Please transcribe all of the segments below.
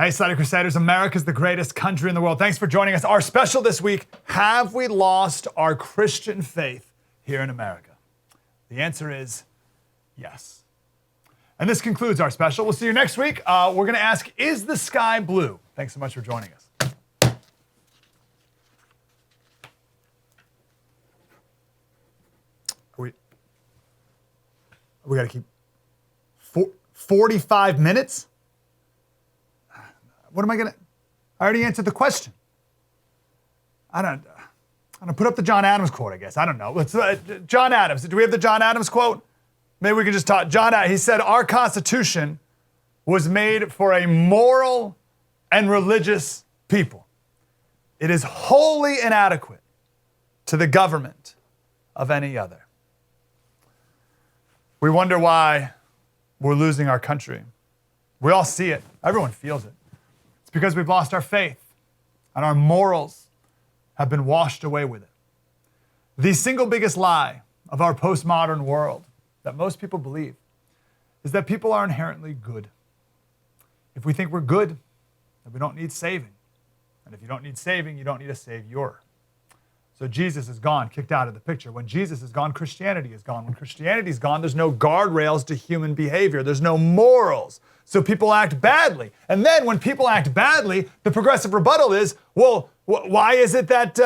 Hey, Slater Crusaders, America's the greatest country in the world. Thanks for joining us. Our special this week, have we lost our Christian faith here in America? The answer is yes. And this concludes our special. We'll see you next week. We're going to ask, is the sky blue? Thanks so much for joining us. We got to keep 45 minutes? What am I going to? I already answered the question. I'm going to put up the John Adams quote, I guess. I don't know. Let's, John Adams. Do we have the John Adams quote? Maybe we can just talk. He said, our Constitution was made for a moral and religious people. It is wholly inadequate to the government of any other. We wonder why we're losing our country. We all see it. Everyone feels it. It's because we've lost our faith and our morals have been washed away with it. The single biggest lie of our postmodern world that most people believe is that people are inherently good. If we think we're good, then we don't need saving. And if you don't need saving, you don't need a savior. So Jesus is gone, kicked out of the picture. When Jesus is gone, Christianity is gone. When Christianity is gone, there's no guardrails to human behavior. There's no morals. So people act badly. And then when people act badly, the progressive rebuttal is, well, why is it that,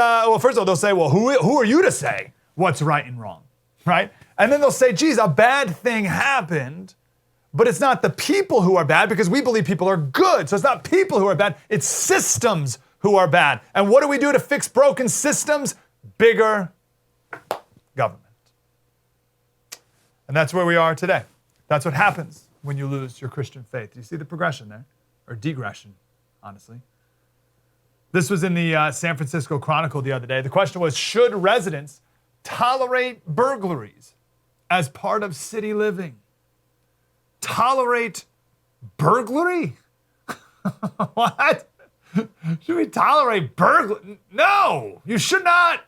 first of all, they'll say, well, who are you to say what's right and wrong, right? And then they'll say, geez, a bad thing happened, but it's not the people who are bad because we believe people are good. So it's not people who are bad, it's systems who are bad. And what do we do to fix broken systems? Bigger government. And that's where we are today. That's what happens when you lose your Christian faith. Do you see the progression there? Or degression, honestly. This was in the San Francisco Chronicle the other day. The question was, should residents tolerate burglaries as part of city living? Tolerate burglary? What? Should we tolerate burglary? No, you should not.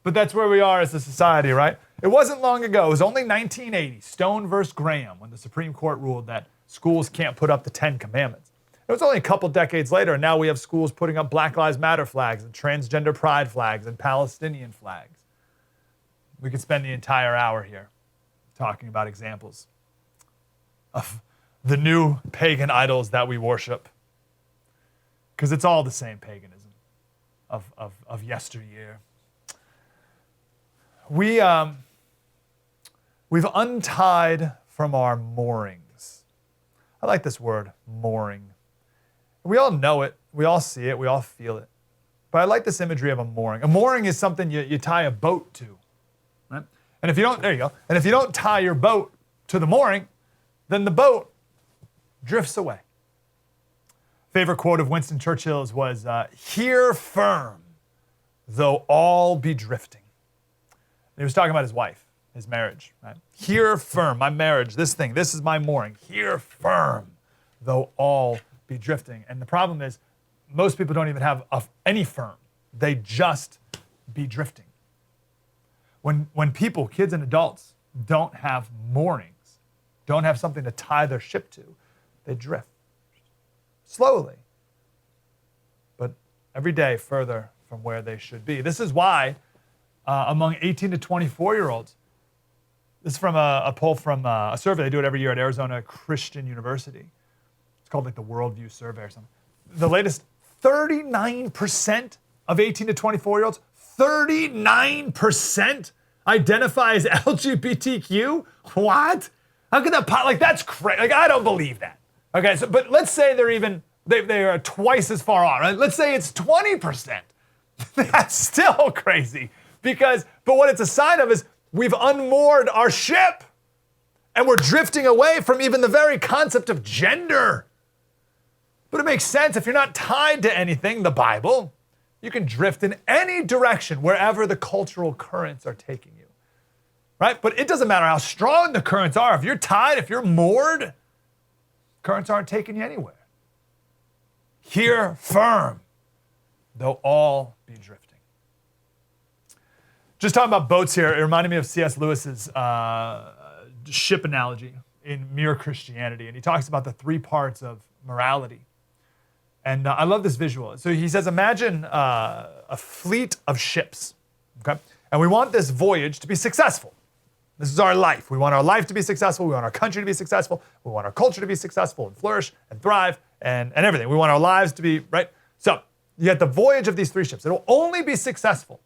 But that's where we are as a society, right? It wasn't long ago. It was only 1980, Stone versus Graham, when the Supreme Court ruled that schools can't put up the 10 Commandments. It was only a couple decades later, and now we have schools putting up Black Lives Matter flags and transgender pride flags and Palestinian flags. We could spend the entire hour here talking about examples of the new pagan idols that we worship. Because it's all the same paganism of yesteryear. We've untied from our moorings. I like this word, mooring. We all know it. We all see it. We all feel it. But I like this imagery of a mooring. A mooring is something you tie a boat to, right? And if you don't, there you go. And if you don't tie your boat to the mooring, then the boat drifts away. Favorite quote of Winston Churchill's was, here firm, though all be drifting. And he was talking about his wife, his marriage, right? Here firm, my marriage, this is my mooring. Here firm, though all be drifting. And the problem is, most people don't even have any firm. They just be drifting. When people, kids and adults, don't have moorings, don't have something to tie their ship to, they drift. Slowly, but every day further from where they should be. This is why among 18 to 24-year-olds, this is from a poll from a survey, they do it every year at Arizona Christian University. It's called like the Worldview Survey or something. The latest, 39% of 18 to 24-year-olds, 39% identify as LGBTQ? What? How could that that's crazy. Like, I don't believe that. Okay, so but let's say they are twice as far on, right? Let's say it's 20%. That's still crazy but what it's a sign of is we've unmoored our ship and we're drifting away from even the very concept of gender. But it makes sense if you're not tied to anything, the Bible, you can drift in any direction wherever the cultural currents are taking you, right? But it doesn't matter how strong the currents are. If you're tied, if you're moored, currents aren't taking you anywhere. Here firm, though all be drifting. Just talking about boats here, it reminded me of C.S. Lewis's ship analogy in Mere Christianity. And he talks about the three parts of morality. And I love this visual. So he says, imagine a fleet of ships, okay? And we want this voyage to be successful. This is our life. We want our life to be successful. We want our country to be successful. We want our culture to be successful and flourish and thrive and everything. We want our lives to be, right? So you get the voyage of these 3 ships. It'll only be successful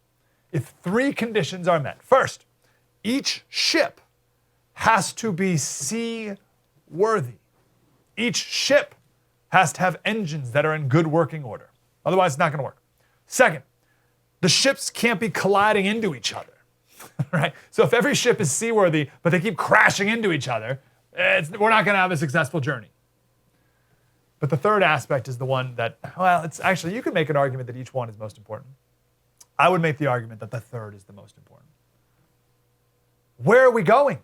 if 3 conditions are met. First, each ship has to be seaworthy. Each ship has to have engines that are in good working order. Otherwise, it's not going to work. Second, the ships can't be colliding into each other, right? So if every ship is seaworthy, but they keep crashing into each other, we're not going to have a successful journey. But the third aspect is the one that, well, it's actually, you could make an argument that each one is most important. I would make the argument that the third is the most important. Where are we going?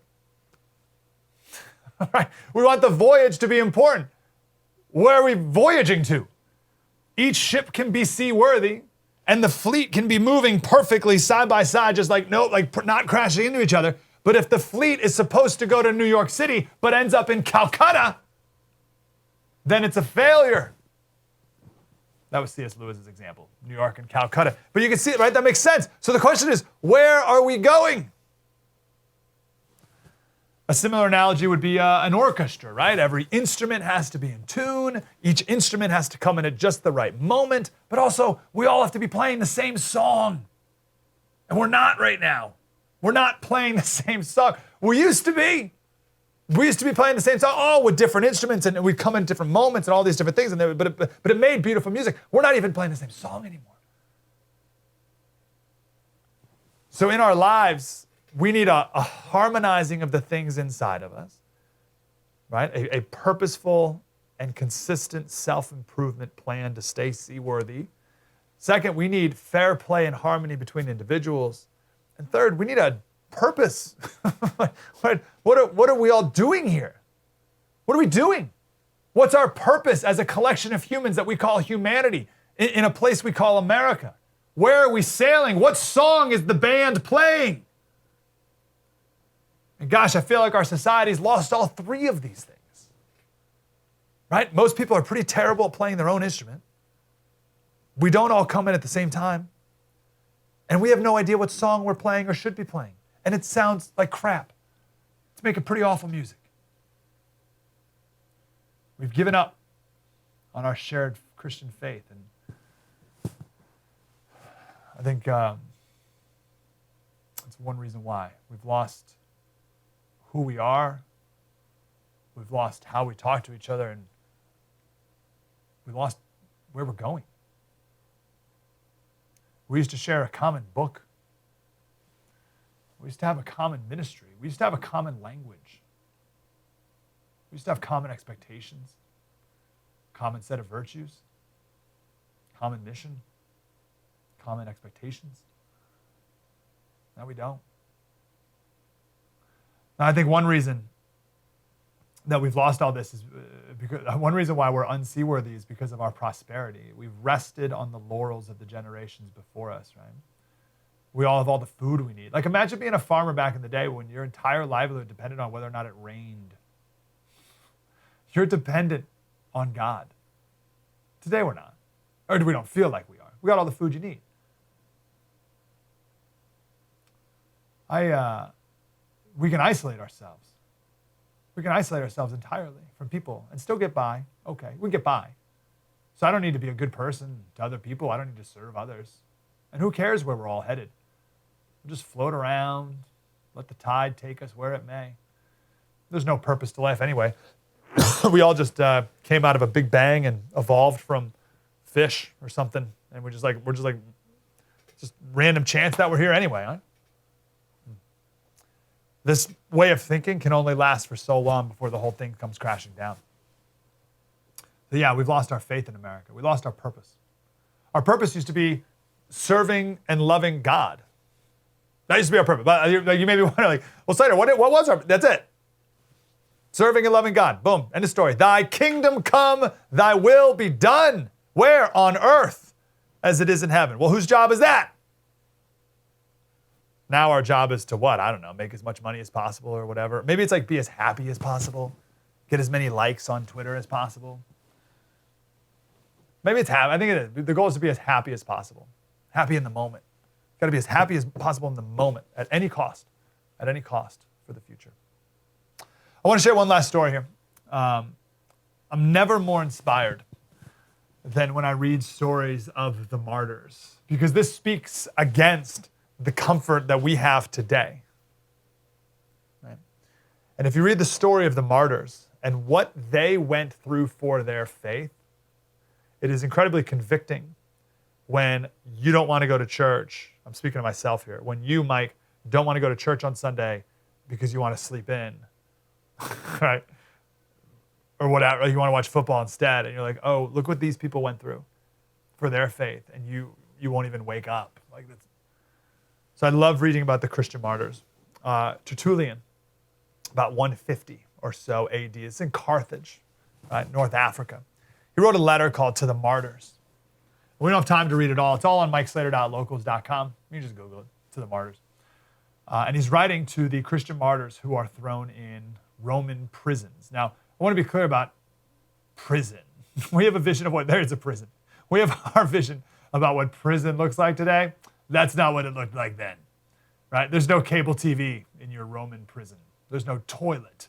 Right? We want the voyage to be important. Where are we voyaging to? Each ship can be seaworthy, and the fleet can be moving perfectly side by side, just like not crashing into each other. But if the fleet is supposed to go to New York City, but ends up in Calcutta, then it's a failure. That was C.S. Lewis's example, New York and Calcutta. But you can see it, right? That makes sense. So the question is, where are we going? A similar analogy would be an orchestra, right? Every instrument has to be in tune. Each instrument has to come in at just the right moment. But also, we all have to be playing the same song. And we're not right now. We're not playing the same song. We used to be. We used to be playing the same song, with different instruments, and we'd come in different moments and all these different things, but it made beautiful music. We're not even playing the same song anymore. So in our lives, we need a harmonizing of the things inside of us, right? A purposeful and consistent self-improvement plan to stay seaworthy. Second, we need fair play and harmony between individuals. And third, we need a purpose. What are we all doing here? What are we doing? What's our purpose as a collection of humans that we call humanity in a place we call America? Where are we sailing? What song is the band playing? And gosh, I feel like our society's lost all 3 of these things. Right? Most people are pretty terrible at playing their own instrument. We don't all come in at the same time. And we have no idea what song we're playing or should be playing. And it sounds like crap. It's making pretty awful music. We've given up on our shared Christian faith. And I think that's one reason why. We've lost who we are. We've lost how we talk to each other. And we lost where we're going. We used to share a common book. We used to have a common ministry. We used to have a common language. We used to have common expectations, common set of virtues, common mission, common expectations. Now we don't. Now I think one reason that we've lost all this is because one reason why we're unseaworthy is because of our prosperity. We've rested on the laurels of the generations before us, right? We all have all the food we need. Like imagine being a farmer back in the day when your entire livelihood depended on whether or not it rained. You're dependent on God. Today we're not. Or we don't feel like we are. We got all the food you need. We can isolate ourselves. We can isolate ourselves entirely from people and still get by. Okay, we get by. So I don't need to be a good person to other people. I don't need to serve others. And who cares where we're all headed? We'll just float around, let the tide take us where it may. There's no purpose to life anyway. We all just came out of a big bang and evolved from fish or something. And we're just random chance that we're here anyway, huh? This way of thinking can only last for so long before the whole thing comes crashing down. So yeah, we've lost our faith in America. We lost our purpose. Our purpose used to be serving and loving God. That used to be our purpose. But you may be wondering, well, Slater, what was our? That's it. Serving and loving God. Boom. End of story. Thy kingdom come, thy will be done. Where? On earth as it is in heaven. Well, whose job is that? Now our job is to what? I don't know, make as much money as possible or whatever. Maybe it's like be as happy as possible. Get as many likes on Twitter as possible. Maybe it's happy. I think it is. The goal is to be as happy as possible. Happy in the moment. Got to be as happy as possible in the moment, at any cost for the future. I want to share one last story here. I'm never more inspired than when I read stories of the martyrs, because this speaks against the comfort that we have today. Right? And if you read the story of the martyrs and what they went through for their faith, it is incredibly convicting when you don't want to go to church. I'm speaking to myself here. When you, Mike, don't want to go to church on Sunday because you want to sleep in, right? Or whatever, you want to watch football instead, and you're like, oh, look what these people went through for their faith, and you won't even wake up. Like that's. So I love reading about the Christian martyrs. Tertullian, about 150 or so AD. It's in Carthage, right, North Africa. He wrote a letter called To the Martyrs. We don't have time to read it all. It's all on MikeSlater.locals.com. You can just Google it, To the Martyrs. And he's writing to the Christian martyrs who are thrown in Roman prisons. Now, I want to be clear about prison. We have a vision of there is a prison. We have our vision about what prison looks like today. That's not what it looked like then, right? There's no cable TV in your Roman prison. There's no toilet.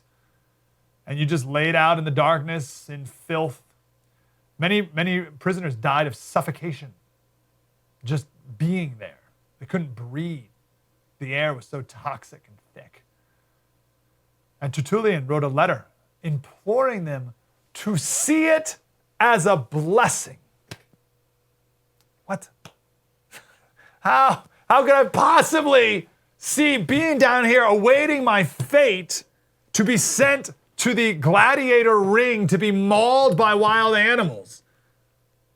And you just laid out in the darkness, in filth. Many prisoners died of suffocation, just being there. They couldn't breathe. The air was so toxic and thick. And Tertullian wrote a letter imploring them to see it as a blessing. What? How could I possibly see being down here awaiting my fate to be sent to the gladiator ring to be mauled by wild animals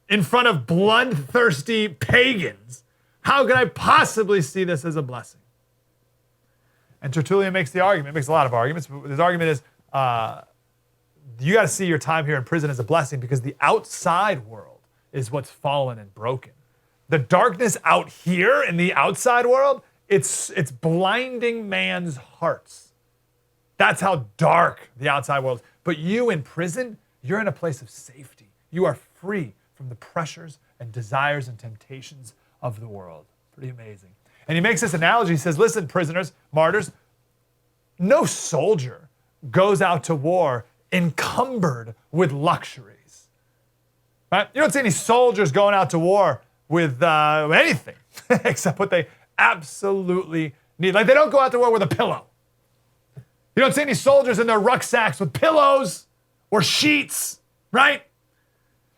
in front of bloodthirsty pagans? How could I possibly see this as a blessing? And Tertullian makes the argument, makes a lot of arguments, but his argument is, you got to see your time here in prison as a blessing because the outside world is what's fallen and broken. The darkness out here in the outside world, it's blinding man's hearts. That's how dark the outside world is. But you in prison, you're in a place of safety. You are free from the pressures and desires and temptations of the world. Pretty amazing. And he makes this analogy. He says, listen, prisoners, martyrs, no soldier goes out to war encumbered with luxuries. Right? You don't see any soldiers going out to war with anything except what they absolutely need. Like they don't go out to war with a pillow. You don't see any soldiers in their rucksacks with pillows or sheets, right?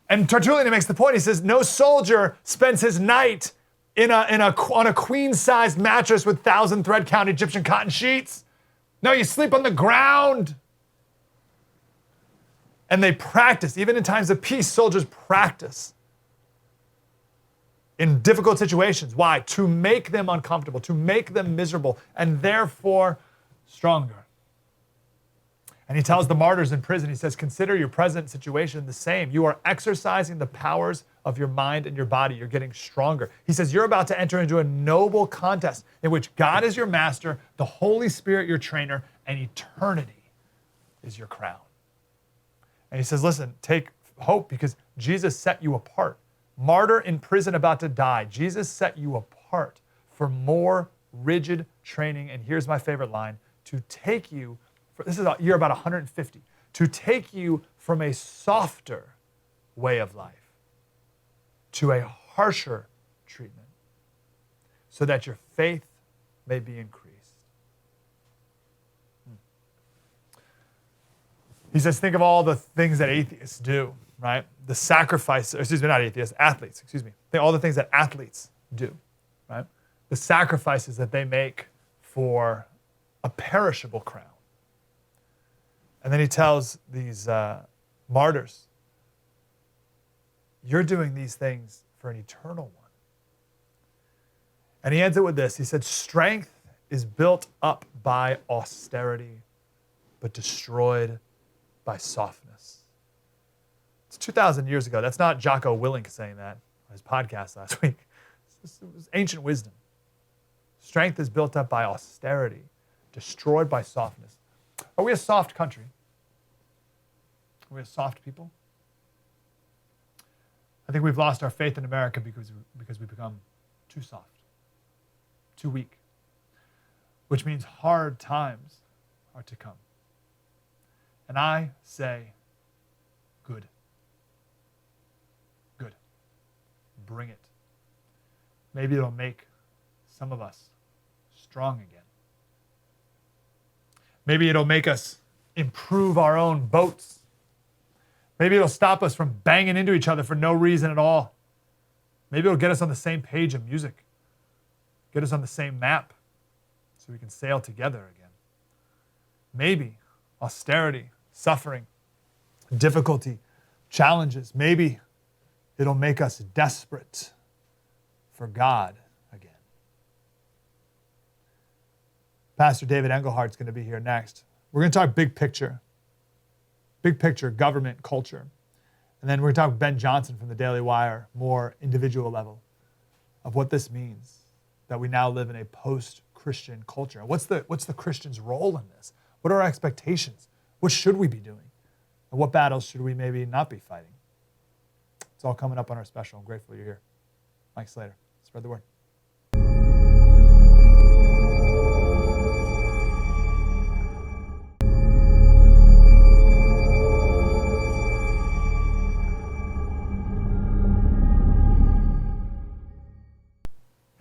And Tertullian makes the point. He says, no soldier spends his night on a queen-sized mattress with 1,000 thread-count Egyptian cotton sheets. No, you sleep on the ground. And they practice. Even in times of peace, soldiers practice in difficult situations. Why? To make them uncomfortable, to make them miserable, and therefore stronger. And he tells the martyrs in prison, he says, consider your present situation the same. You are exercising the powers of your mind and your body. You're getting stronger. He says, you're about to enter into a noble contest in which God is your master, the Holy Spirit your trainer, and eternity is your crown. And he says, listen, take hope because Jesus set you apart. Martyr in prison about to die. Jesus set you apart for more rigid training. And here's my favorite line, to take you, this is year about 150, to take you from a softer way of life to a harsher treatment so that your faith may be increased. He says, think of all the things that atheists do, right? The sacrifice, not atheists, athletes, Think all the things that athletes do, right? The sacrifices that they make for a perishable crown. And then he tells these martyrs, you're doing these things for an eternal one. And he ends it with this. He said, strength is built up by austerity, but destroyed by softness. It's 2,000 years ago. That's not Jocko Willink saying that on his podcast last week. It was ancient wisdom. Strength is built up by austerity, destroyed by softness. Are we a soft country? Are we a soft people? I think we've lost our faith in America because we become too soft, too weak, which means hard times are to come. And I say, good. Good. Bring it. Maybe it'll make some of us strong again. Maybe it'll make us improve our own boats. Maybe it'll stop us from banging into each other for no reason at all. Maybe it'll get us on the same page of music, get us on the same map so we can sail together again. Maybe austerity, suffering, difficulty, challenges, maybe it'll make us desperate for God again. Pastor David Engelhardt's going to be here next. We're going to talk big picture, government, culture. And then we're going to talk with Ben Johnson from the Daily Wire, more individual level of what this means, that we now live in a post-Christian culture. What's the Christian's role in this? What are our expectations? What should we be doing? And what battles should we maybe not be fighting? It's all coming up on our special. I'm grateful you're here. Mike Slater, spread the word.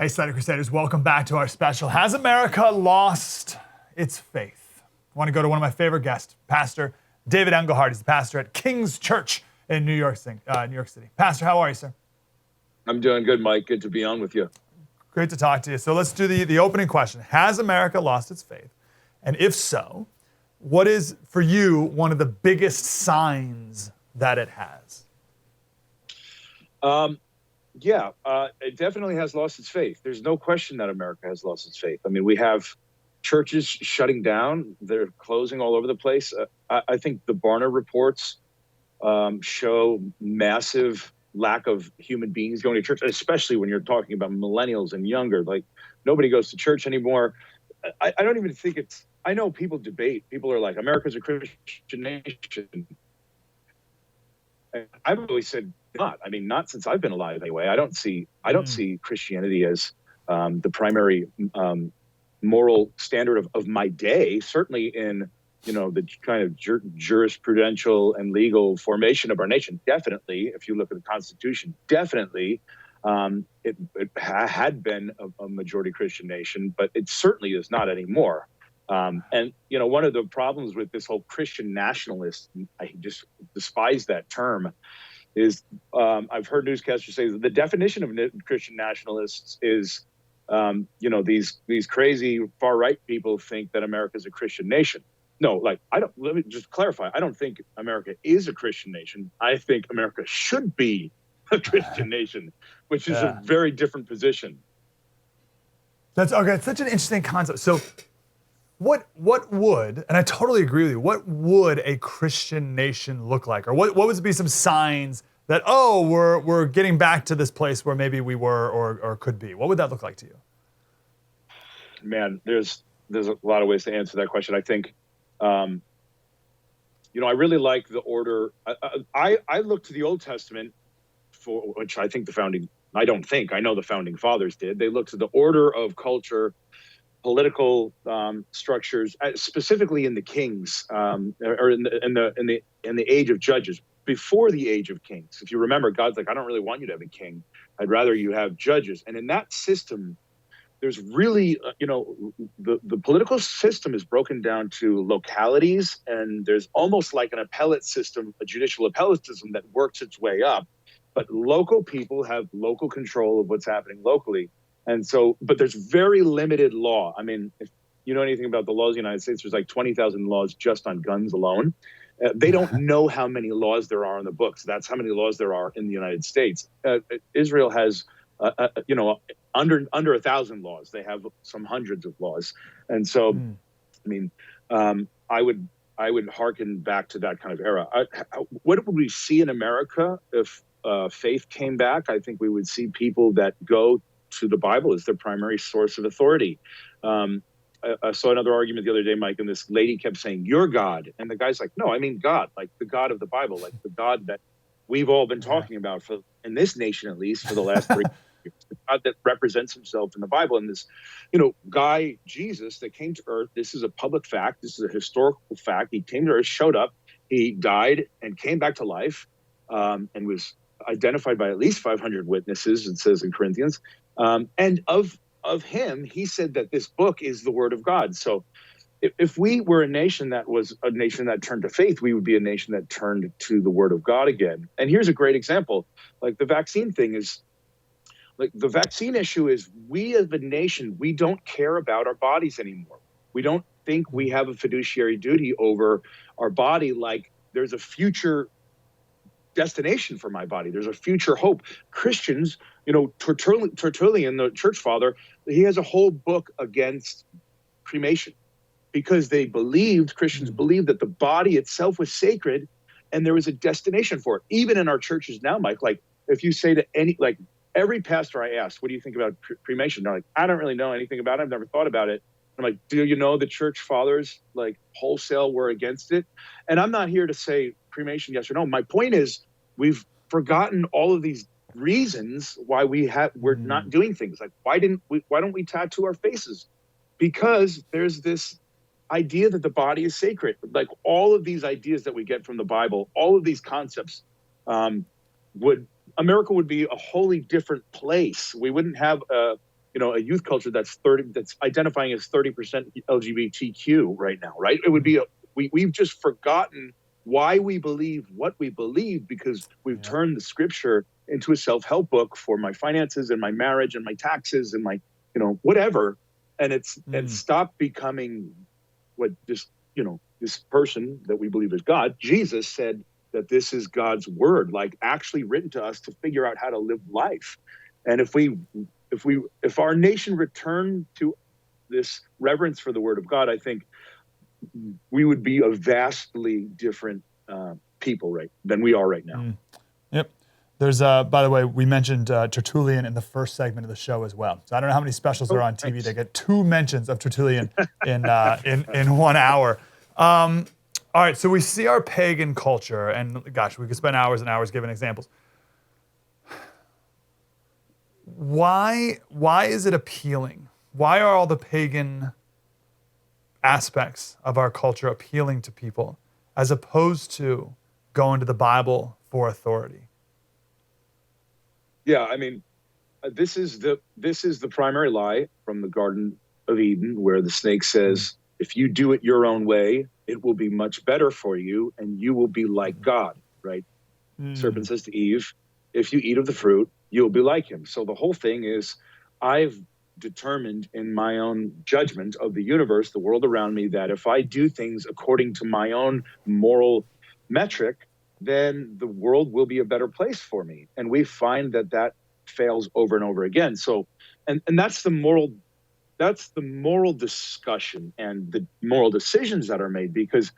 Hey, Slater Crusaders, welcome back to our special. Has America lost its faith? I want to go to one of my favorite guests, Pastor David Engelhardt. He's the pastor at King's Church in New York City. Pastor, how are you, sir? I'm doing good, Mike. Good to be on with you. Great to talk to you. So let's do the opening question. Has America lost its faith? And if so, what is, for you, one of the biggest signs that it has? It definitely has lost its faith. There's no question that America has lost its faith. I mean, we have churches shutting down. They're closing all over the place. I think the Barna reports show massive lack of human beings going to church, especially when you're talking about millennials and younger. Like, nobody goes to church anymore. I don't even think it's, I know people debate. People are like, America's a Christian nation. And I've always said not. I mean, not since I've been alive anyway. I don't see Christianity as the primary moral standard of my day. Certainly in the kind of jurisprudential and legal formation of our nation. Definitely, if you look at the Constitution, definitely it had been a majority Christian nation, but it certainly is not anymore. And one of the problems with this whole Christian nationalist, I just despise that term, is I've heard newscasters say that the definition of Christian nationalists is, these crazy far right people think that America is a Christian nation. No, let me just clarify. I don't think America is a Christian nation. I think America should be a Christian nation, which is a very different position. That's okay. It's such an interesting concept. So what would, and I totally agree with you, what would a Christian nation look like? Or what would be some signs that, we're getting back to this place where maybe we were or could be? What would that look like to you? Man, there's a lot of ways to answer that question. I think, I really like the order. I look to the Old Testament for which I know the founding fathers did. They looked to the order of culture, political structures, specifically in the kings, or in the age of judges, before the age of kings. If you remember, God's like, I don't really want you to have a king. I'd rather you have judges. And in that system, there's really, the political system is broken down to localities, and there's almost like an appellate system, a judicial appellate system that works its way up. But local people have local control of what's happening locally. And so, but there's very limited law. I mean, if you know anything about the laws of the United States, there's like 20,000 laws just on guns alone. They don't know how many laws there are in the books. That's how many laws there are in the United States. Israel has, under 1,000 laws. They have some hundreds of laws. And so, I would hearken back to that kind of era. What would we see in America if faith came back? I think we would see people that go to the Bible as their primary source of authority. I saw another argument the other day, Mike, and this lady kept saying, "Your God," and the guy's like, "No, I mean God, like the God of the Bible, like the God that we've all been talking about in this nation, at least for the last 3 years. God that represents himself in the Bible, and this, guy Jesus that came to earth. This is a public fact. This is a historical fact. He came to earth, showed up, he died, and came back to life, and was identified by at least 500 witnesses. It says in Corinthians, and of him, he said that this book is the Word of God. So, if we were a nation that was a nation that turned to faith, we would be a nation that turned to the Word of God again. And here's a great example. Like the vaccine thing is, like the vaccine issue is, we as a nation, we don't care about our bodies anymore. We don't think we have a fiduciary duty over our body. Like there's a future destination for my body. There's a future hope. Christians, Tertullian, the church father, he has a whole book against cremation, because Christians believed that the body itself was sacred and there was a destination for it. Even in our churches now, Mike, like if you say to every pastor I ask, what do you think about cremation? They're like, I don't really know anything about it. I've never thought about it. I'm like, do you know the church fathers, like wholesale, were against it? And I'm not here to say cremation, yes or no. My point is, we've forgotten all of these reasons why we're not doing things. Like, why don't we tattoo our faces? Because there's this idea that the body is sacred. Like all of these ideas that we get from the Bible, all of these concepts, America would be a wholly different place. We wouldn't have a youth culture that's identifying as 30% LGBTQ right now, right? It would be we've just forgotten why we believe what we believe, because we've turned the scripture into a self-help book for my finances and my marriage and my taxes and my whatever, and it's stopped becoming what this person that we believe is God, Jesus, said that this is God's word, like actually written to us to figure out how to live life. And if our nation returned to this reverence for the word of God, I think we would be a vastly different people than we are right now. Yep. There's by the way, we mentioned Tertullian in the first segment of the show as well. So I don't know how many specials are on TV that get 2 mentions of Tertullian in 1 hour. All right, so we see our pagan culture, and gosh, we could spend hours and hours giving examples. Why is it appealing? Why are all the pagan aspects of our culture appealing to people, as opposed to going to the Bible for authority? Yeah, I mean, this is the primary lie from the Garden of Eden, where the snake says, if you do it your own way, it will be much better for you, and you will be like God, right? Serpent says to Eve, if you eat of the fruit, you'll be like him. So the whole thing is, I've determined in my own judgment of the universe, the world around me, that if I do things according to my own moral metric, then the world will be a better place for me. And we find that fails over and over again. So, and that's the moral discussion and the moral decisions that are made, because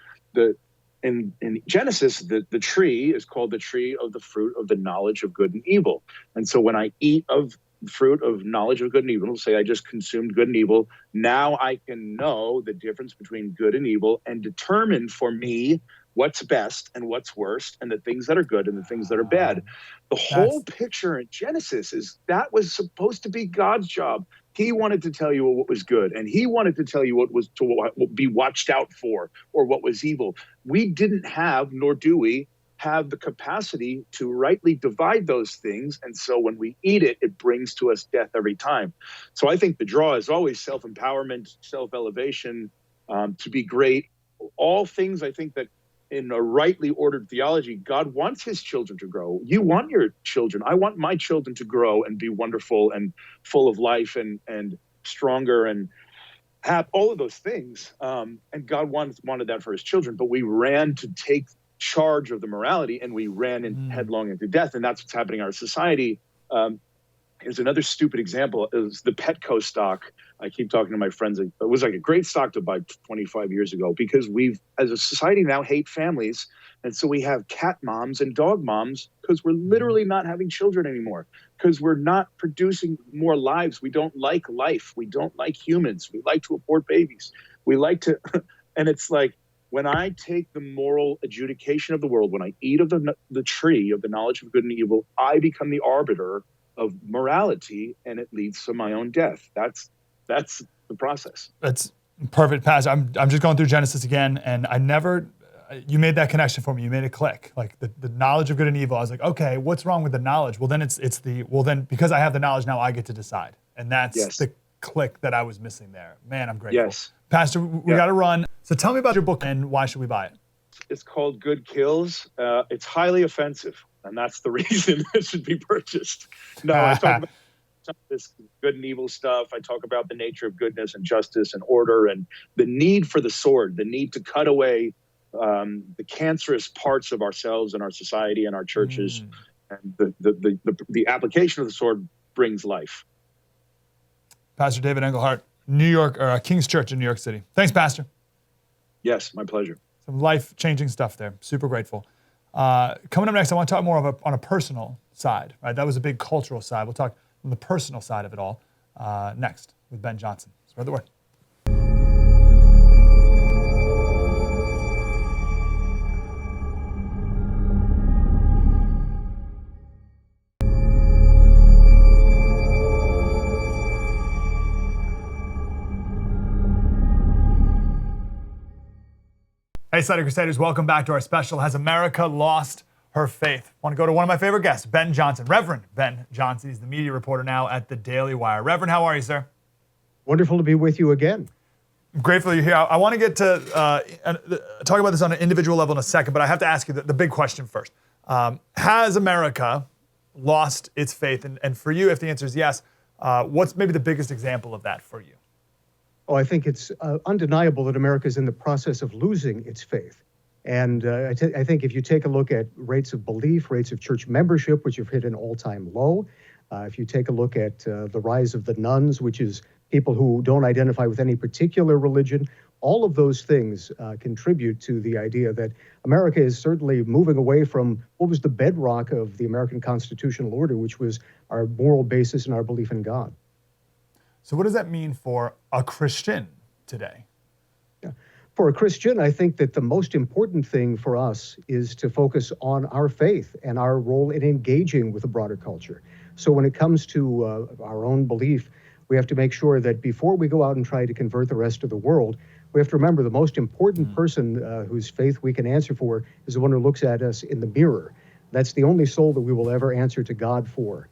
in Genesis, the tree is called the tree of the fruit of the knowledge of good and evil. And so when I eat of fruit of knowledge of good and evil, say I just consumed good and evil, now I can know the difference between good and evil and determine for me what's best and what's worst, and the things that are good and the things that are bad. The whole picture in Genesis is that was supposed to be God's job. He wanted to tell you what was good, and he wanted to tell you what was to be watched out for, or what was evil. We didn't have, nor do we have, the capacity to rightly divide those things. And so when we eat it, it brings to us death every time. So I think the draw is always self-empowerment, self-elevation, to be great. All things, I think, that in a rightly ordered theology, God wants his children to grow. You want your children. I want my children to grow and be wonderful and full of life and stronger and have all of those things. And God wanted that for his children, but we ran to take charge of the morality, and we ran headlong into death. And that's what's happening in our society. Here's another stupid example. It was the Petco stock. I keep talking to my friends. It was like a great stock to buy 25 years ago, because we've, as a society now, hate families. And so we have cat moms and dog moms, because we're literally not having children anymore, because we're not producing more lives. We don't like life. We don't like humans. We like to abort babies. We like to, and it's like, when I take the moral adjudication of the world, when I eat of the tree of the knowledge of good and evil, I become the arbiter of morality, and it leads to my own death. That's the process. That's perfect, Pastor. I'm just going through Genesis again, and you made that connection for me. You made it click. Like the knowledge of good and evil. I was like, okay, what's wrong with the knowledge? Well, then then because I have the knowledge now, I get to decide, and that's the click that I was missing there. Man, I'm grateful. Yes. Pastor, we got to run. So tell me about your book and why should we buy it? It's called Good Kills. It's highly offensive, and that's the reason it should be purchased. No, I talk about some of this good and evil stuff. I talk about the nature of goodness and justice and order and the need for the sword, the need to cut away the cancerous parts of ourselves and our society and our churches. And the application of the sword brings life. Pastor David Engelhardt, King's Church in New York City. Thanks, Pastor. Yes, my pleasure. Some life-changing stuff there. Super grateful. Coming up next, I want to talk more on a personal side. Right, that was a big cultural side. We'll talk on the personal side of it all next with Ben Johnson. Spread the word. Hey, Slater Crusaders, welcome back to our special, Has America Lost Her Faith? I want to go to one of my favorite guests, Ben Johnson, Reverend Ben Johnson. He's the media reporter now at the Daily Wire. Reverend, how are you, sir? Wonderful to be with you again. I'm grateful you're here. I want to get to talk about this on an individual level in a second, but I have to ask you the big question first. Has America lost its faith? And for you, if the answer is yes, what's maybe the biggest example of that for you? Oh, I think it's undeniable that America is in the process of losing its faith. And I think if you take a look at rates of belief, rates of church membership, which have hit an all-time low, if you take a look at the rise of the nuns, which is people who don't identify with any particular religion, all of those things contribute to the idea that America is certainly moving away from what was the bedrock of the American constitutional order, which was our moral basis and our belief in God. So what does that mean for a Christian today? Yeah. For a Christian, I think that the most important thing for us is to focus on our faith and our role in engaging with the broader culture. So when it comes to our own belief, we have to make sure that before we go out and try to convert the rest of the world, we have to remember the most important person whose faith we can answer for is the one who looks at us in the mirror. That's the only soul that we will ever answer to God for.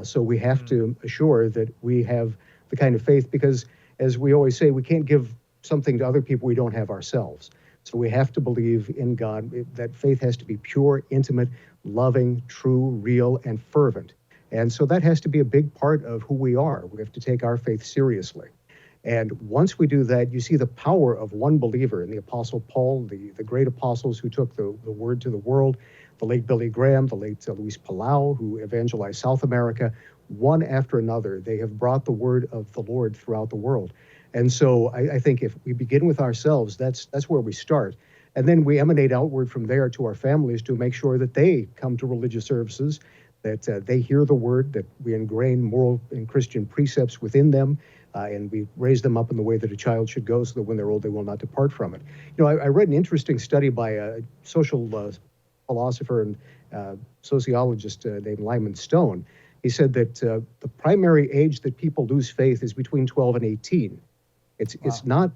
So we have to assure that we have the kind of faith, because as we always say, we can't give something to other people we don't have ourselves. So we have to believe in God. That faith has to be pure, intimate, loving, true, real, and fervent. And so that has to be a big part of who we are. We have to take our faith seriously. And once we do that, you see the power of one believer in the Apostle Paul, the great apostles who took the word to the world, the late Billy Graham, the late Luis Palau, who evangelized South America. One after another, they have brought the word of the Lord throughout the world. And so I think if we begin with ourselves, that's where we start. And then we emanate outward from there to our families to make sure that they come to religious services, that they hear the word, that we ingrain moral and Christian precepts within them, and we raise them up in the way that a child should go so that when they're old, they will not depart from it. You know, I read an interesting study by a social philosopher and sociologist named Lyman Stone. He said that the primary age that people lose faith is between 12 and 18. It's not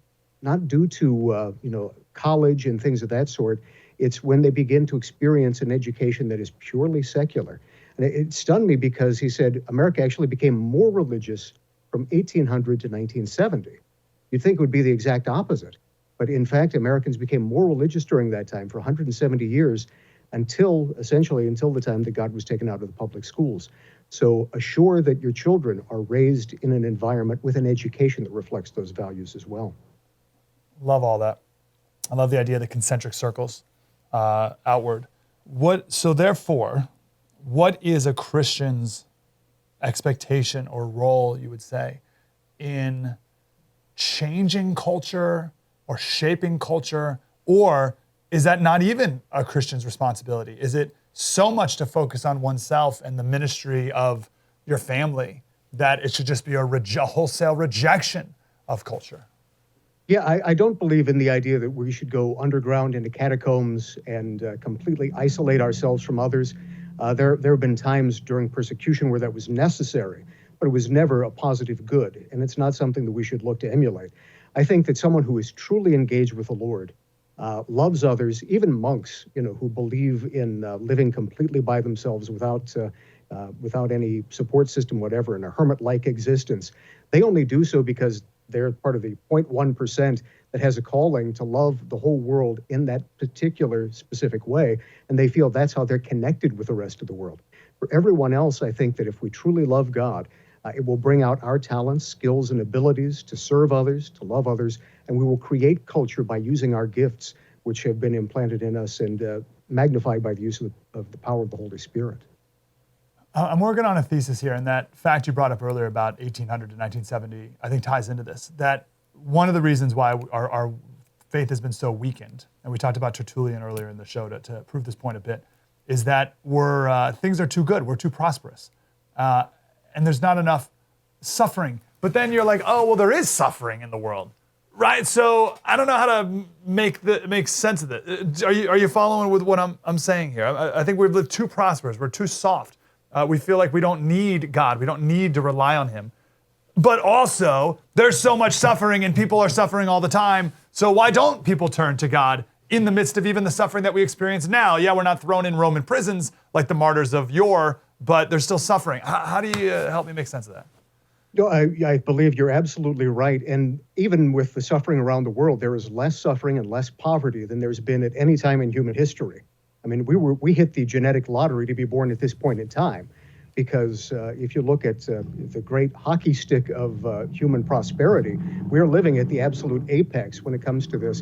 due to college and things of that sort. It's when they begin to experience an education that is purely secular. And it stunned me because he said America actually became more religious from 1800 to 1970. You'd think it would be the exact opposite. But in fact, Americans became more religious during that time for 170 years until the time that God was taken out of the public schools. So assure that your children are raised in an environment with an education that reflects those values as well. Love all that. I love the idea of the concentric circles outward. So therefore, what is a Christian's expectation or role, you would say, in changing culture or shaping culture? Or is that not even a Christian's responsibility? Is it so much to focus on oneself and the ministry of your family that it should just be a wholesale rejection of culture? Yeah, I don't believe in the idea that we should go underground into catacombs and completely isolate ourselves from others. There have been times during persecution where that was necessary, but it was never a positive good, and it's not something that we should look to emulate. I think that someone who is truly engaged with the Lord, loves others, even monks, who believe in living completely by themselves without any support system, whatever, in a hermit-like existence. They only do so because they're part of the 0.1% that has a calling to love the whole world in that particular specific way, and they feel that's how they're connected with the rest of the world. For everyone else, I think that if we truly love God, it will bring out our talents, skills, and abilities to serve others, to love others, and we will create culture by using our gifts, which have been implanted in us and magnified by the use of the power of the Holy Spirit. I'm working on a thesis here, and that fact you brought up earlier about 1800 to 1970, I think ties into this. That one of the reasons why our faith has been so weakened, and we talked about Tertullian earlier in the show to prove this point a bit, is that things are too good, we're too prosperous, and there's not enough suffering. But then you're like, oh, well, there is suffering in the world, right? So I don't know how to make sense of it. Are you following with what I'm saying here? I think we've lived too prosperous, we're too soft. We feel like we don't need God. We don't need to rely on him. But also, there's so much suffering and people are suffering all the time. So why don't people turn to God in the midst of even the suffering that we experience now? Yeah, we're not thrown in Roman prisons like the martyrs of yore, but there's still suffering. How do you help me make sense of that? No, I believe you're absolutely right. And even with the suffering around the world, there is less suffering and less poverty than there's been at any time in human history. I mean, we hit the genetic lottery to be born at this point in time, because if you look at the great hockey stick of human prosperity, we're living at the absolute apex when it comes to this.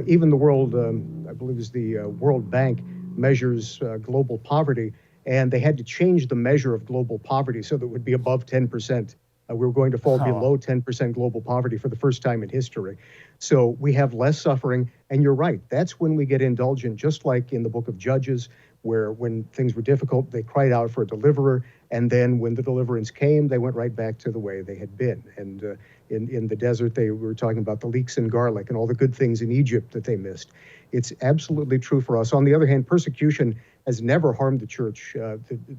Even the world, I believe it was the World Bank, measures global poverty, and they had to change the measure of global poverty so that it would be above 10%. We were going to fall below 10% global poverty for the first time in history. So we have less suffering, and you're right, that's when we get indulgent, just like in the book of Judges, where when things were difficult, they cried out for a deliverer, and then when the deliverance came, they went right back to the way they had been. And in the desert, they were talking about the leeks and garlic and all the good things in Egypt that they missed. It's absolutely true for us. On the other hand, persecution has never harmed the church.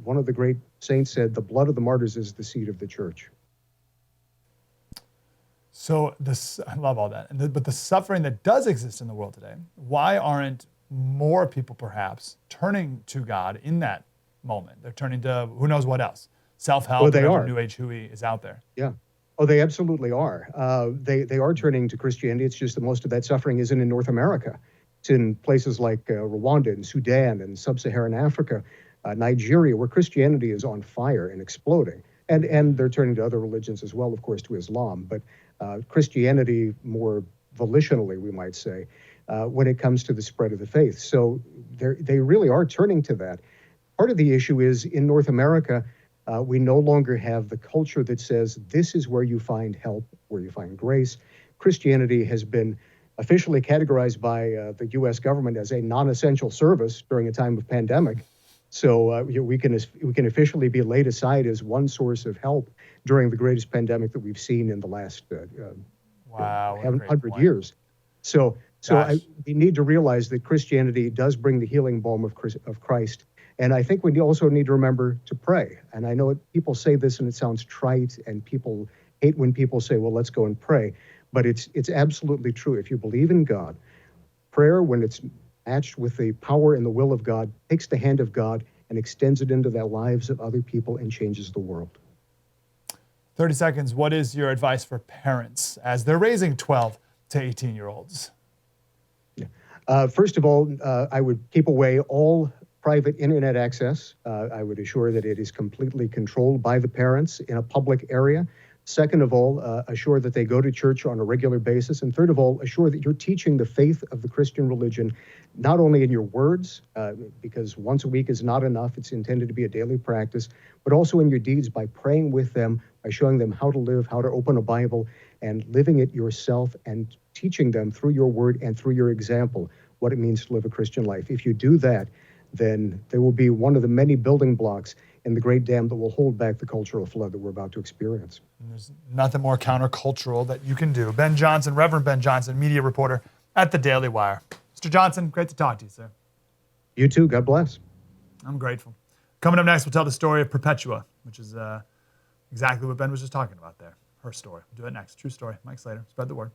One of the great saints said, the blood of the martyrs is the seed of the church. So I love all that. But the suffering that does exist in the world today, why aren't more people perhaps turning to God in that moment? They're turning to who knows what else. Self-help, whatever New Age hooey is out there. Yeah. Oh, they absolutely are. They are turning to Christianity. It's just that most of that suffering isn't in North America. It's in places like Rwanda and Sudan and Sub-Saharan Africa, Nigeria, where Christianity is on fire and exploding. And they're turning to other religions as well, of course, to Islam. But Christianity more volitionally, we might say, when it comes to the spread of the faith. So they really are turning to that. Part of the issue is in North America, we no longer have the culture that says this is where you find help, where you find grace. Christianity has been officially categorized by the U.S. government as a non-essential service during a time of pandemic. So we can officially be laid aside as one source of help during the greatest pandemic that we've seen in the last 100 years. So we need to realize that Christianity does bring the healing balm of Christ. And I think we also need to remember to pray. And I know people say this and it sounds trite, and people hate when people say, well, let's go and pray. But it's absolutely true. If you believe in God, prayer, when it's matched with the power and the will of God, takes the hand of God and extends it into the lives of other people and changes the world. 30 seconds. What is your advice for parents as they're raising 12 to 18-year-olds? First of all, I would keep away all private internet access. I would assure that it is completely controlled by the parents in a public area. Second of all, assure that they go to church on a regular basis. And third of all, assure that you're teaching the faith of the Christian religion, not only in your words, because once a week is not enough, it's intended to be a daily practice, but also in your deeds by praying with them, by showing them how to live, how to open a Bible, and living it yourself and teaching them through your word and through your example what it means to live a Christian life. If you do that, then they will be one of the many building blocks and the great dam that will hold back the cultural flood that we're about to experience. And there's nothing more countercultural that you can do. Ben Johnson, Reverend Ben Johnson, media reporter at the Daily Wire. Mr. Johnson, great to talk to you, sir. You too. God bless. I'm grateful. Coming up next, we'll tell the story of Perpetua, which is exactly what Ben was just talking about there. Her story. We'll do it next. True story. Mike Slater. Spread the word.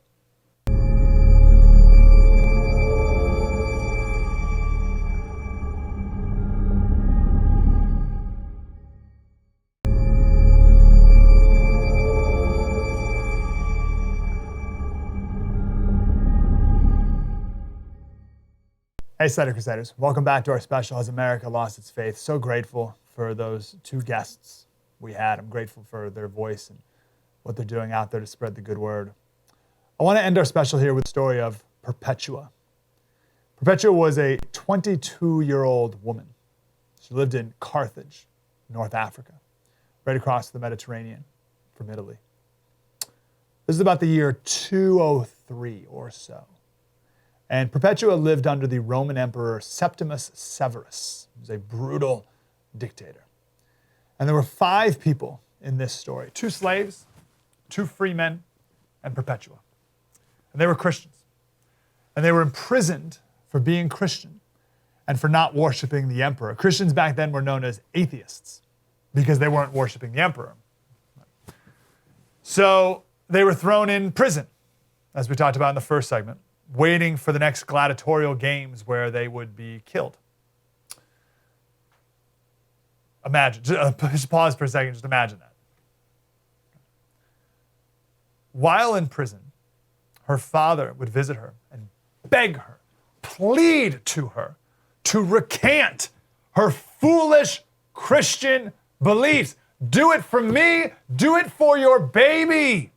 Hey, Slater Crusaders. Welcome back to our special, Has America Lost Its Faith? So grateful for those two guests we had. I'm grateful for their voice and what they're doing out there to spread the good word. I want to end our special here with the story of Perpetua. Perpetua was a 22-year-old woman. She lived in Carthage, North Africa, right across the Mediterranean from Italy. This is about the year 203 or so. And Perpetua lived under the Roman Emperor Septimus Severus. He was a brutal dictator. And there were 5 people in this story: 2 slaves, 2 free men, and Perpetua. And they were Christians. And they were imprisoned for being Christian and for not worshiping the emperor. Christians back then were known as atheists because they weren't worshiping the emperor. So they were thrown in prison, as we talked about in the first segment, waiting for the next gladiatorial games where they would be killed. Imagine, just pause for a second, just imagine that. While in prison, her father would visit her and beg her, plead to her to recant her foolish Christian beliefs. Do it for me, do it for your baby.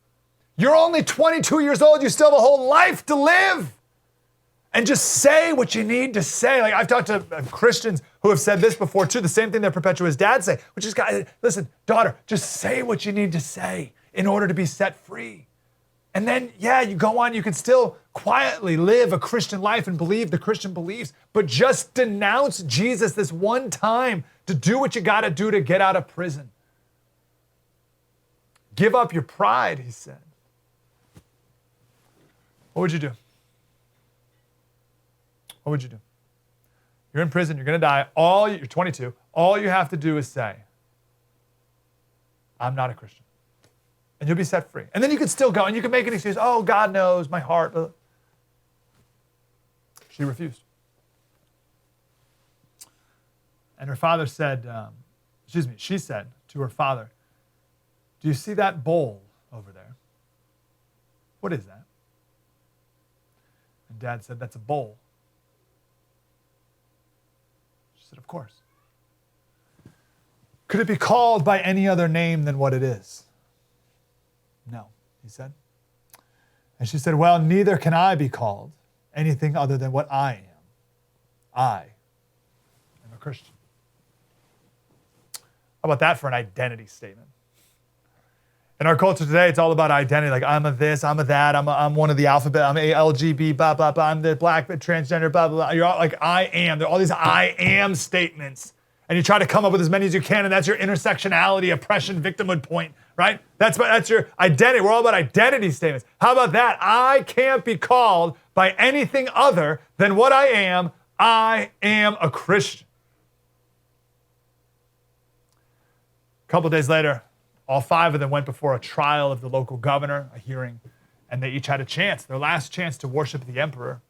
You're only 22 years old. You still have a whole life to live. And just say what you need to say. Like, I've talked to Christians who have said this before too, the same thing that Perpetua's dad say, which is, listen, daughter, just say what you need to say in order to be set free. And then, yeah, you go on, you can still quietly live a Christian life and believe the Christian beliefs, but just denounce Jesus this one time to do what you gotta do to get out of prison. Give up your pride, he said. What would you do? What would you do? You're in prison, you're gonna die, you're 22, all you have to do is say, I'm not a Christian. And you'll be set free. And then you can still go and you can make an excuse, oh, God knows my heart. She refused. And her father said, she said to her father, do you see that bowl over there? What is that? And Dad said, that's a bowl. She said, of course. Could it be called by any other name than what it is? No, he said. And she said, well, neither can I be called anything other than what I am. I am a Christian. How about that for an identity statement? In our culture today, it's all about identity. Like, I'm a this, I'm a that, I'm one of the alphabet, I'm a LGB, blah, blah, blah, I'm the black, transgender, blah, blah, blah. You're all like, I am. There are all these I am statements. And you try to come up with as many as you can, and that's your intersectionality, oppression, victimhood point, right? That's your identity. We're all about identity statements. How about that? I can't be called by anything other than what I am. I am a Christian. A couple days later, all 5 of them went before a trial of the local governor, a hearing, and they each had a chance, their last chance to worship the emperor,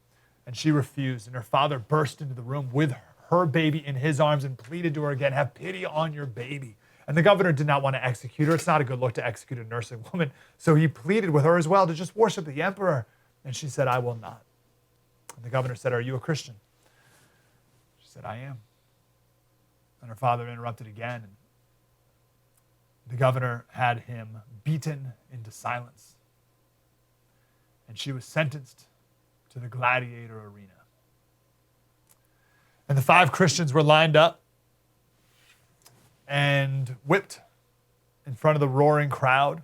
and she refused, and her father burst into the room with her baby in his arms and pleaded to her again, have pity on your baby. And the governor did not want to execute her. It's not a good look to execute a nursing woman. So he pleaded with her as well to just worship the emperor. And she said, I will not. And the governor said, are you a Christian? She said, I am. And her father interrupted again. And the governor had him beaten into silence. And she was sentenced to the gladiator arena. And the 5 Christians were lined up and whipped in front of the roaring crowd.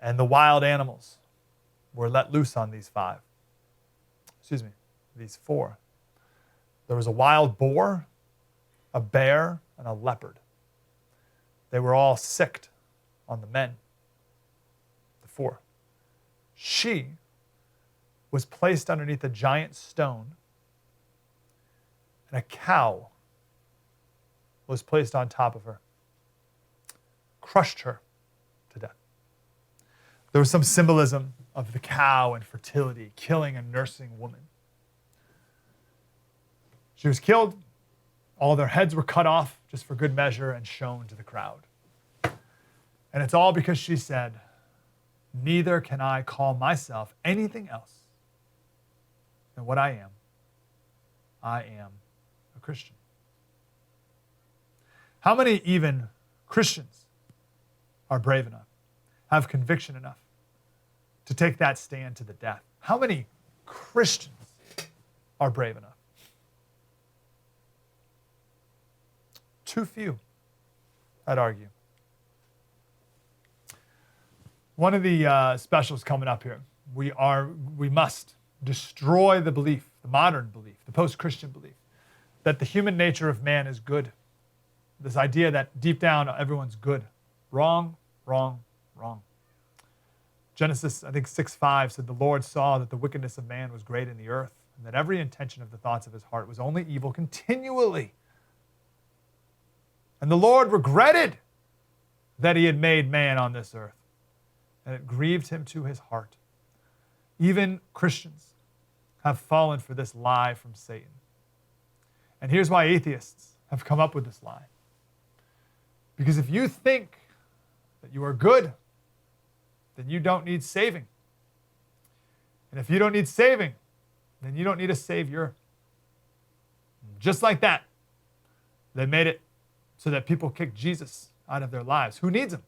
And the wild animals were let loose on these 4. There was a wild boar, a bear, and a leopard. They were all sicked on the men, the four. She was placed underneath a giant stone, and a cow was placed on top of her, crushed her to death. There was some symbolism of the cow and fertility, killing a nursing woman. She was killed. All their heads were cut off just for good measure and shown to the crowd. And it's all because she said, neither can I call myself anything else than what I am. I am a Christian. How many even Christians are brave enough, have conviction enough to take that stand to the death? How many Christians are brave enough? Too few, I'd argue. One of the specials coming up here, we must destroy the belief, the modern belief, the post-Christian belief, that the human nature of man is good. This idea that deep down everyone's good. Wrong, wrong, wrong. Genesis, I think 6:5 said, the Lord saw that the wickedness of man was great in the earth, and that every intention of the thoughts of his heart was only evil continually. And the Lord regretted that he had made man on this earth, and it grieved him to his heart. Even Christians have fallen for this lie from Satan. And here's why atheists have come up with this lie. Because if you think that you are good, then you don't need saving. And if you don't need saving, then you don't need a savior. Just like that, they made it so that people kick Jesus out of their lives. Who needs him?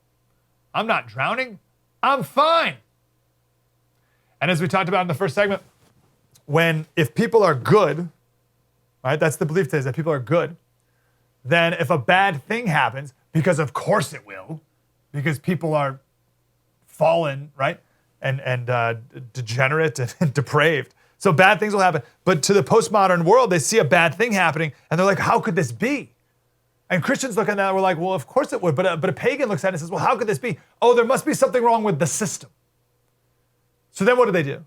I'm not drowning. I'm fine. And as we talked about in the first segment, if people are good, right, that's the belief today, is that people are good, then if a bad thing happens, because of course it will, because people are fallen, right, and degenerate and depraved, so bad things will happen. But to the postmodern world, they see a bad thing happening, and they're like, how could this be? And Christians look at that and we're like, well, of course it would. But a pagan looks at it and says, well, how could this be? Oh, there must be something wrong with the system. So then what do?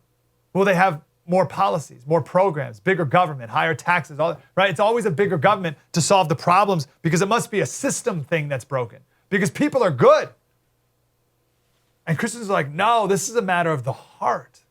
Well, they have more policies, more programs, bigger government, higher taxes, all that, right? It's always a bigger government to solve the problems because it must be a system thing that's broken because people are good. And Christians are like, no, this is a matter of the heart.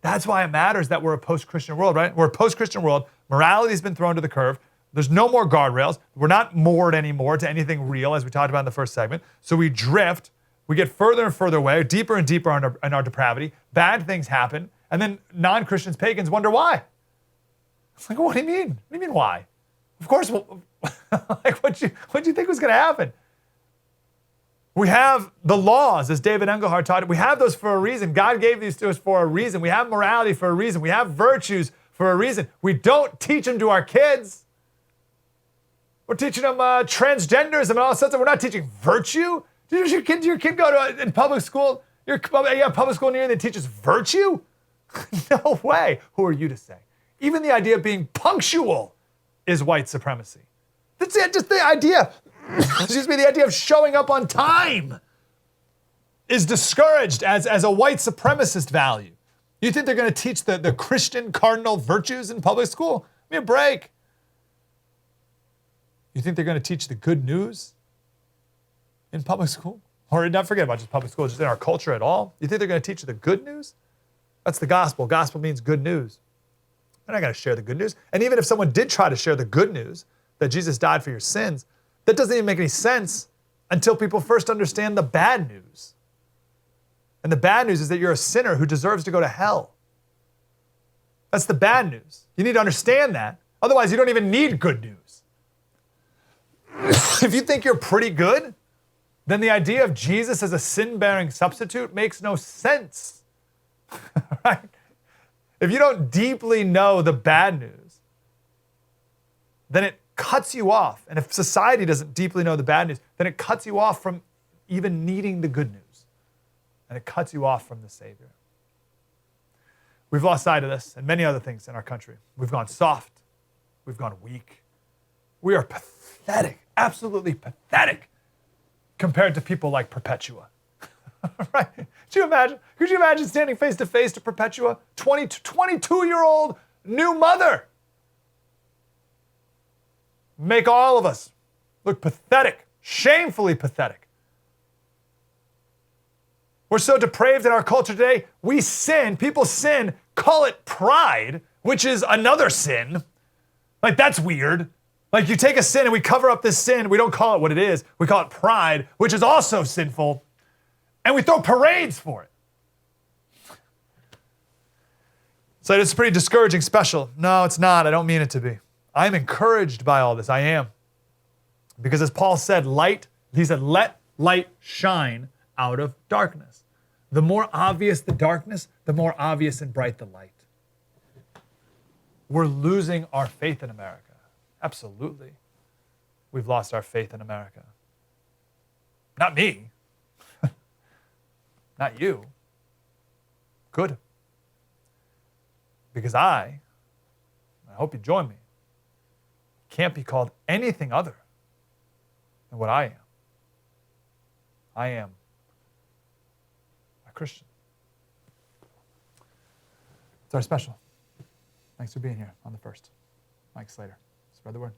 That's why it matters that we're a post-Christian world, right? We're a post-Christian world. Morality's been thrown to the curve. There's no more guardrails. We're not moored anymore to anything real, as we talked about in the first segment. So we drift. We get further and further away, deeper and deeper in our depravity. Bad things happen. And then non-Christians, pagans wonder why. It's like, what do you mean? What do you mean why? Of course, like what do you think was going to happen? We have the laws, as David Engelhardt taught it. We have those for a reason. God gave these to us for a reason. We have morality for a reason. We have virtues for a reason. We don't teach them to our kids. We're teaching them transgenderism and all sorts of. We're not teaching virtue. Does your kid go to in public school? You have public school near you that teaches virtue? No way. Who are you to say? Even the idea of being punctual is white supremacy. That's it. Just the idea. Excuse me. The idea of showing up on time is discouraged as a white supremacist value. You think they're going to teach the Christian cardinal virtues in public school? Give me a break. You think they're going to teach the good news in public school? Or not forget about just public school, just in our culture at all. You think they're going to teach the good news? That's the gospel. Gospel means good news. They're not going to share the good news. And even if someone did try to share the good news, that Jesus died for your sins, that doesn't even make any sense until people first understand the bad news. And the bad news is that you're a sinner who deserves to go to hell. That's the bad news. You need to understand that. Otherwise, you don't even need good news. If you think you're pretty good, then the idea of Jesus as a sin-bearing substitute makes no sense. Right? If you don't deeply know the bad news, then it cuts you off. And if society doesn't deeply know the bad news, then it cuts you off from even needing the good news. And it cuts you off from the Savior. We've lost sight of this and many other things in our country. We've gone soft. We've gone weak. We are pathetic, absolutely pathetic, compared to people like Perpetua. Right? Could you imagine standing face to face to Perpetua? 22-year-old new mother. Make all of us look pathetic, shamefully pathetic. We're so depraved in our culture today, we sin, people sin, call it pride, which is another sin. Like, that's weird. Like, you take a sin and we cover up this sin, we don't call it what it is, we call it pride, which is also sinful, and we throw parades for it. So it's pretty discouraging special. No, it's not. I don't mean it to be. I'm encouraged by all this. I am. Because as Paul said, he said, let light shine out of darkness. The more obvious the darkness, the more obvious and bright the light. We're losing our faith in America. Absolutely. We've lost our faith in America. Not me. Not you. Good. Because I hope you join me, can't be called anything other than what I am. I am a Christian. It's our special. Thanks for being here on the first. Mike Slater. Spread the word.